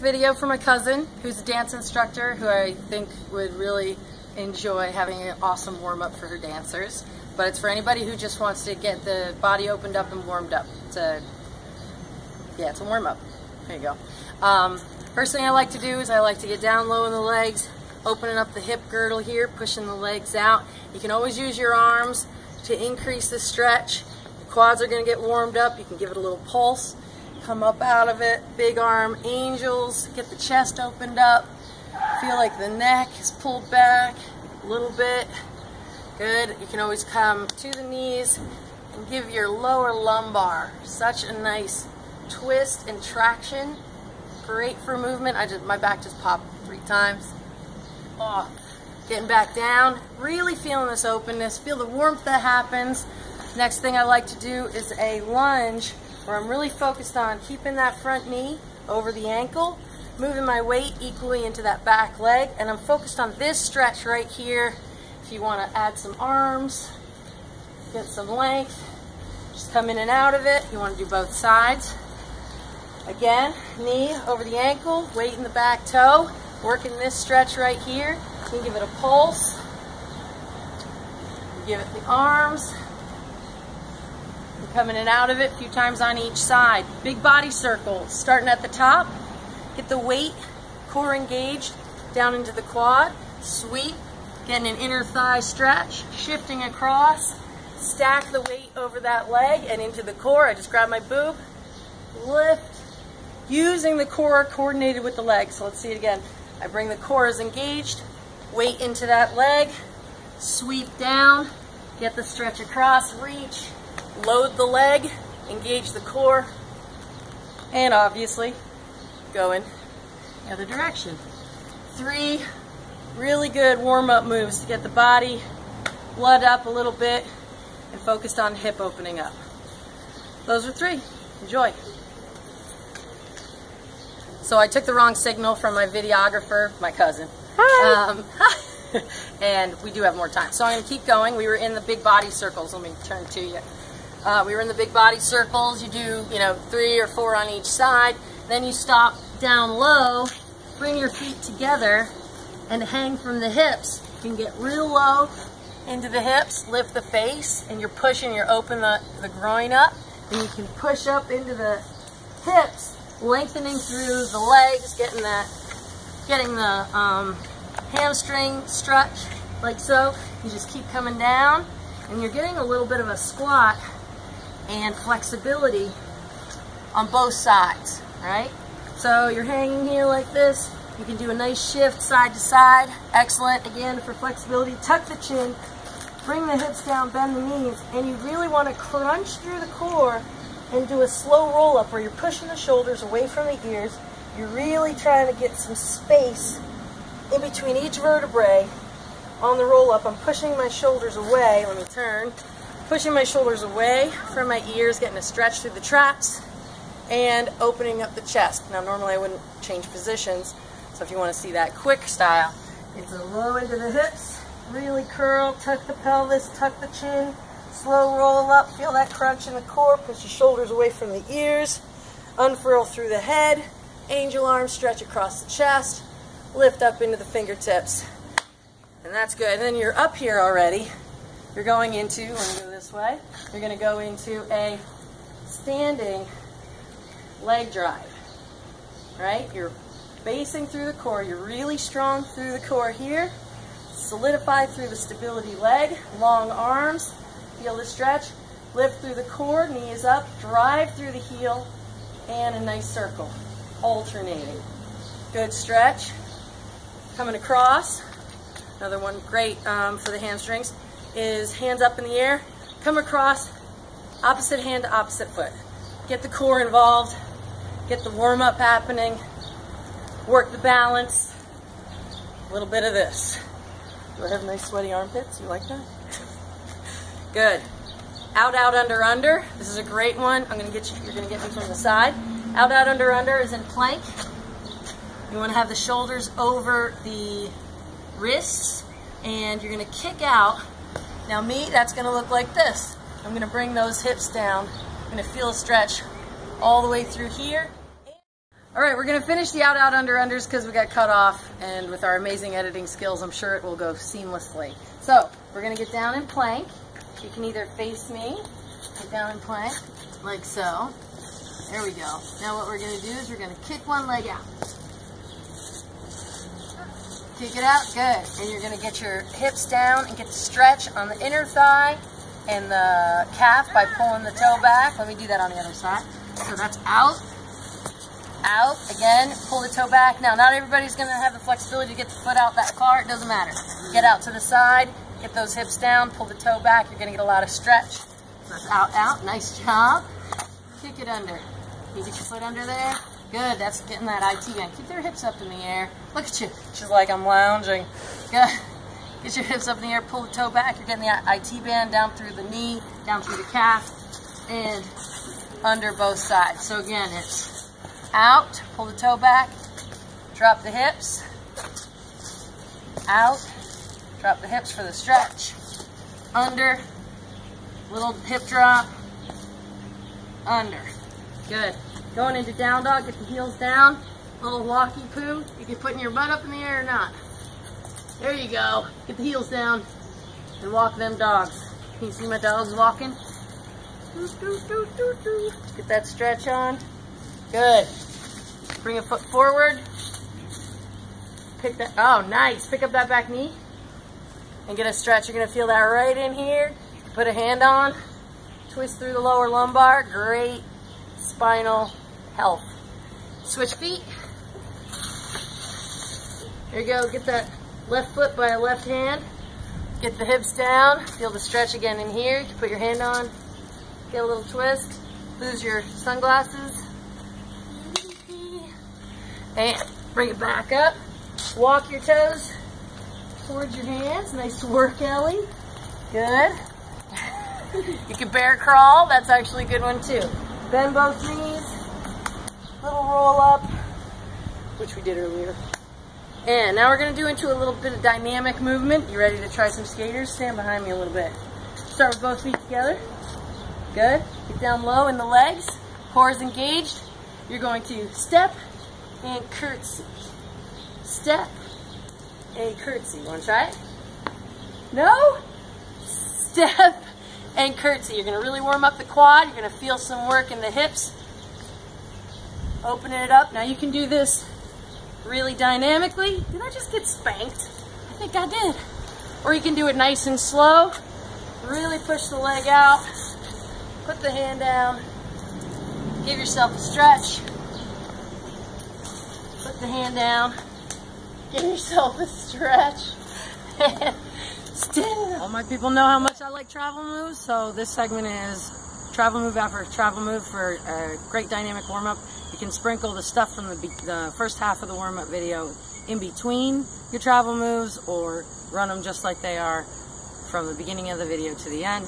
video for my cousin, who's a dance instructor, who I think would really enjoy having an awesome warm-up for her dancers. But it's for anybody who just wants to get the body opened up and warmed up. It's a warm-up. There you go. First thing I like to do is I like to get down low in the legs, opening up the hip girdle here, pushing the legs out. You can always use your arms to increase the stretch. The quads are going to get warmed up. You can give it a little pulse. Come up out of it, big arm angels, get the chest opened up. Feel like the neck is pulled back a little bit. Good. You can always come to the knees and give your lower lumbar such a nice twist and traction. Great for movement. My back just popped 3 times. Oh, getting back down, really feeling this openness, feel the warmth that happens. Next thing I like to do is a lunge where I'm really focused on keeping that front knee over the ankle, moving my weight equally into that back leg, and I'm focused on this stretch right here. If you want to add some arms, get some length, just come in and out of it. You want to do both sides. Again, knee over the ankle, weight in the back toe, working this stretch right here. You can give it a pulse, give it the arms. Come in and out of it a few times on each side. Big body circles, starting at the top. Get the weight, core engaged, down into the quad. Sweep, getting an inner thigh stretch, shifting across. Stack the weight over that leg and into the core. I just grab my boob, lift, using the core coordinated with the leg. So let's see it again. I bring the core as engaged, weight into that leg, sweep down, get the stretch across, reach, load the leg, engage the core, and obviously go in the other direction. 3 really good warm-up moves to get the body blood up a little bit and focused on hip opening up. Those are 3. Enjoy. So I took the wrong signal from my videographer, my cousin. Hi. And we do have more time. So I'm going to keep going. We were in the big body circles. Let me turn to you. We were in the big body circles. You do, 3 or 4 on each side. Then you stop down low, bring your feet together, and hang from the hips. You can get real low into the hips, lift the face, and you're pushing, you're open the groin up. And you can push up into the hips, lengthening through the legs, getting the hamstring stretch, like so. You just keep coming down, and you're getting a little bit of a squat and flexibility on both sides, right? So you're hanging here like this. You can do a nice shift side to side. Excellent, again, for flexibility. Tuck the chin, bring the hips down, bend the knees, and you really want to crunch through the core and do a slow roll up where you're pushing the shoulders away from the ears. You're really trying to get some space in between each vertebrae on the roll up. I'm pushing my shoulders away. Let me turn. Pushing my shoulders away from my ears, getting a stretch through the traps, and opening up the chest. Now, normally I wouldn't change positions, so if you want to see that quick style, it's a low into the hips, really curl, tuck the pelvis, tuck the chin, slow roll up, feel that crunch in the core, push your shoulders away from the ears, unfurl through the head, angel arms, stretch across the chest, lift up into the fingertips, and that's good. And then you're up here already. You're going into, when you go this way, you're going to go into a standing leg drive, right? You're basing through the core. You're really strong through the core here. Solidify through the stability leg, long arms, feel the stretch, lift through the core, knee is up, drive through the heel, and a nice circle, alternating. Good stretch. Coming across, another one great for the hamstrings, is hands up in the air, come across, opposite hand to opposite foot. Get the core involved, get the warm-up happening, work the balance, a little bit of this. Do I have nice sweaty armpits? You like that? Good. Out, out, under, under. This is a great one. You're gonna get me from the side. Out, out, under, under is in plank. You wanna have the shoulders over the wrists, and you're gonna kick out. Now me, that's gonna look like this. I'm gonna bring those hips down. I'm gonna feel a stretch all the way through here. All right, we're gonna finish the out, under, unders because we got cut off, and with our amazing editing skills, I'm sure it will go seamlessly. So we're gonna get down in plank. You can either face me, get down in plank, like so. There we go. Now what we're gonna do is we're gonna kick one leg out. Kick it out, good. And you're gonna get your hips down and get the stretch on the inner thigh and the calf by pulling the toe back. Let me do that on the other side. So that's out. Out, again, pull the toe back. Now, not everybody's going to have the flexibility to get the foot out that far. It doesn't matter. Get out to the side, get those hips down, pull the toe back. You're going to get a lot of stretch. That's out, out. Nice job. Kick it under. You get your foot under there? Good. That's getting that IT band. Keep their hips up in the air. Look at you. She's like, I'm lounging. Good. Get your hips up in the air. Pull the toe back. You're getting the IT band down through the knee, down through the calf, and under both sides. So, again, it's out, pull the toe back, drop the hips, out, drop the hips for the stretch, under, little hip drop, under. Good. Going into down dog, get the heels down, little walkie poo. You can put your butt up in the air or not. There you go. Get the heels down and walk them dogs. Can you see my dogs walking? Get that stretch on. Good. Bring a foot forward. Pick that. Oh, nice. Pick up that back knee and get a stretch. You're going to feel that right in here. Put a hand on. Twist through the lower lumbar. Great spinal health. Switch feet. There you go. Get that left foot by a left hand. Get the hips down. Feel the stretch again in here. You can put your hand on. Get a little twist. Lose your sunglasses. And bring it back up. Walk your toes towards your hands. Nice work, Ellie. Good. You can bear crawl. That's actually a good one too. Bend both knees. Little roll up, which we did earlier. And now we're going to do into a little bit of dynamic movement. You ready to try some skaters? Stand behind me a little bit. Start with both feet together. Good. Get down low in the legs. Core is engaged. You're going to step and curtsy. Step and curtsy. You want to try it? No? Step and curtsy. You're going to really warm up the quad. You're going to feel some work in the hips. Opening it up. Now you can do this really dynamically. Did I just get spanked? I think I did. Or you can do it nice and slow. Really push the leg out. Put the hand down. Give yourself a stretch. Put the hand down. Give yourself a stretch. And stand. All my people know how much I like travel moves, so this segment is travel move after travel move for a great dynamic warm-up. You can sprinkle the stuff from the first half of the warm-up video in between your travel moves, or run them just like they are from the beginning of the video to the end.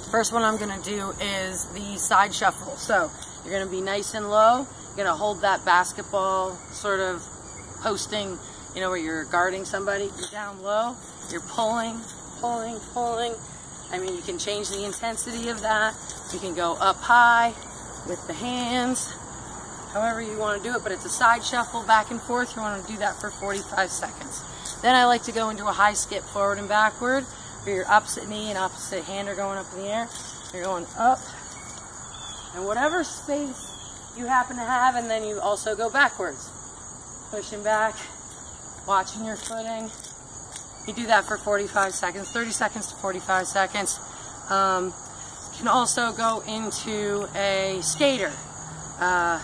First one I'm going to do is the side shuffle. So you're going to be nice and low. You're going to hold that basketball sort of posting, you know, where you're guarding somebody. You're down low. You're pulling, pulling, pulling. I mean, you can change the intensity of that. You can go up high with the hands, however you want to do it, but it's a side shuffle back and forth. You want to do that for 45 seconds. Then I like to go into a high skip forward and backward, where your opposite knee and opposite hand are going up in the air. You're going up, and whatever space you happen to have, and then you also go backwards. Pushing back, watching your footing. You do that for 45 seconds, 30 seconds to 45 seconds. You can also go into a skater. I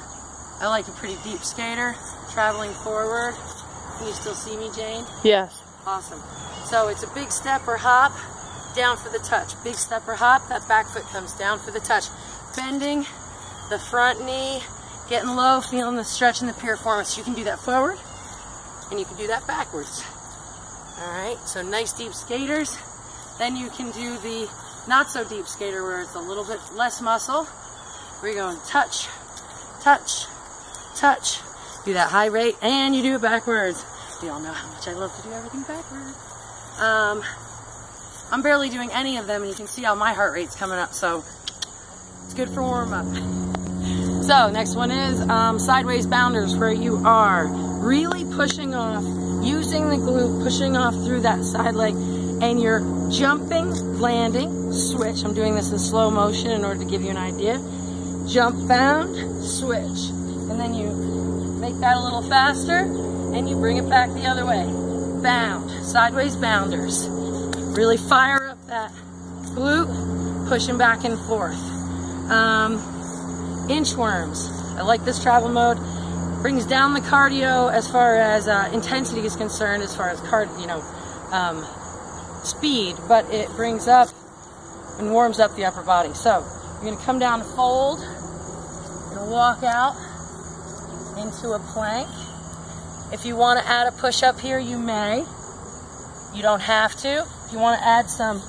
like a pretty deep skater, traveling forward. Can you still see me, Jane? Yes. Awesome. So it's a big step or hop, down for the touch. Big step or hop, that back foot comes down for the touch. Bending the front knee, getting low, feeling the stretch in the piriformis. You can do that forward, and you can do that backwards. All right, so nice deep skaters. Then you can do the not so deep skater where it's a little bit less muscle. Where you're going touch, touch, touch. Do that high rate, and you do it backwards. You all know how much I love to do everything backwards. I'm barely doing any of them, and you can see how my heart rate's coming up, so it's good for warm-up. So next one is sideways bounders, where you are really pushing off, using the glute, pushing off through that side leg, and you're jumping, landing, switch. I'm doing this in slow motion in order to give you an idea. Jump, bound, switch. And then you make that a little faster, and you bring it back the other way. Bound, sideways bounders. Really fire up that glute, pushing back and forth. Inchworms. I like this travel mode. Brings down the cardio as far as intensity is concerned, as far as speed, but it brings up and warms up the upper body. So you're going to come down to fold. You're going to walk out into a plank. If you want to add a push-up here, you may. You don't have to. If you want to add some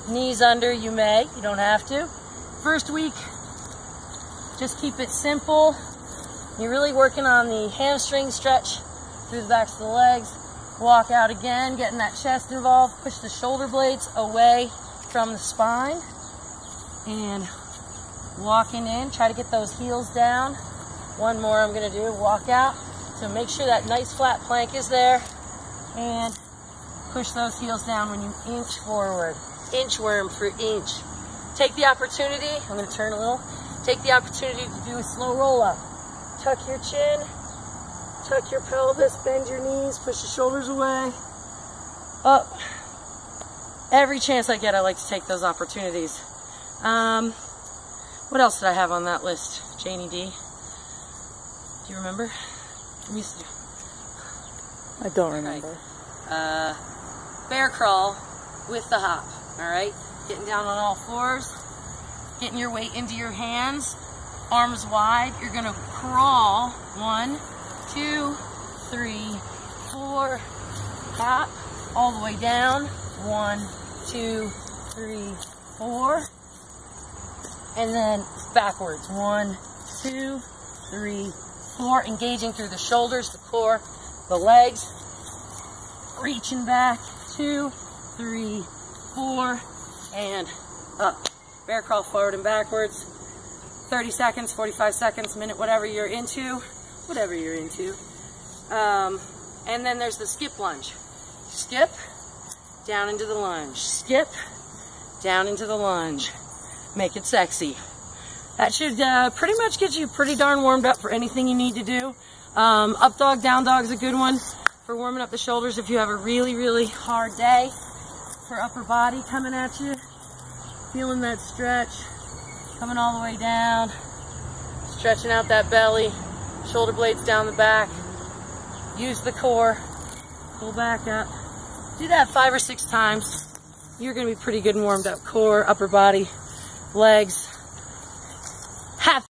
knees under, you may. You don't have to. First week, just keep it simple. You're really working on the hamstring stretch through the backs of the legs. Walk out again, getting that chest involved. Push the shoulder blades away from the spine. And walking in, try to get those heels down. One more I'm going to do, walk out. So make sure that nice flat plank is there. And push those heels down when you inch forward. Inchworm for inch. Take the opportunity, I'm going to turn a little. Take the opportunity to do a slow roll up. Tuck your chin, tuck your pelvis, bend your knees, push your shoulders away. Up. Every chance I get, I like to take those opportunities. What else did I have on that list, Janie D? Do you remember? Let me see. I don't remember. Right. Bear crawl with the hop, all right? Getting down on all fours, getting your weight into your hands, arms wide. You're gonna crawl, 1, 2, 3, 4, hop, all the way down, 1, 2, 3, 4, and then backwards, 1, 2, 3, 4, engaging through the shoulders, the core, the legs, reaching back, 2, 3, 4, and up. Bear crawl forward and backwards. 30 seconds, 45 seconds, minute, whatever you're into. And then there's the skip lunge. Skip, down into the lunge. Skip, down into the lunge. Make it sexy. That should pretty much get you pretty darn warmed up for anything you need to do. Up dog, down dog is a good one for warming up the shoulders if you have a really, really hard day. For upper body coming at you. Feeling that stretch. Coming all the way down. Stretching out that belly. Shoulder blades down the back. Use the core. Pull back up. Do that 5 or 6 times. You're going to be pretty good and warmed up. Core, upper body, legs.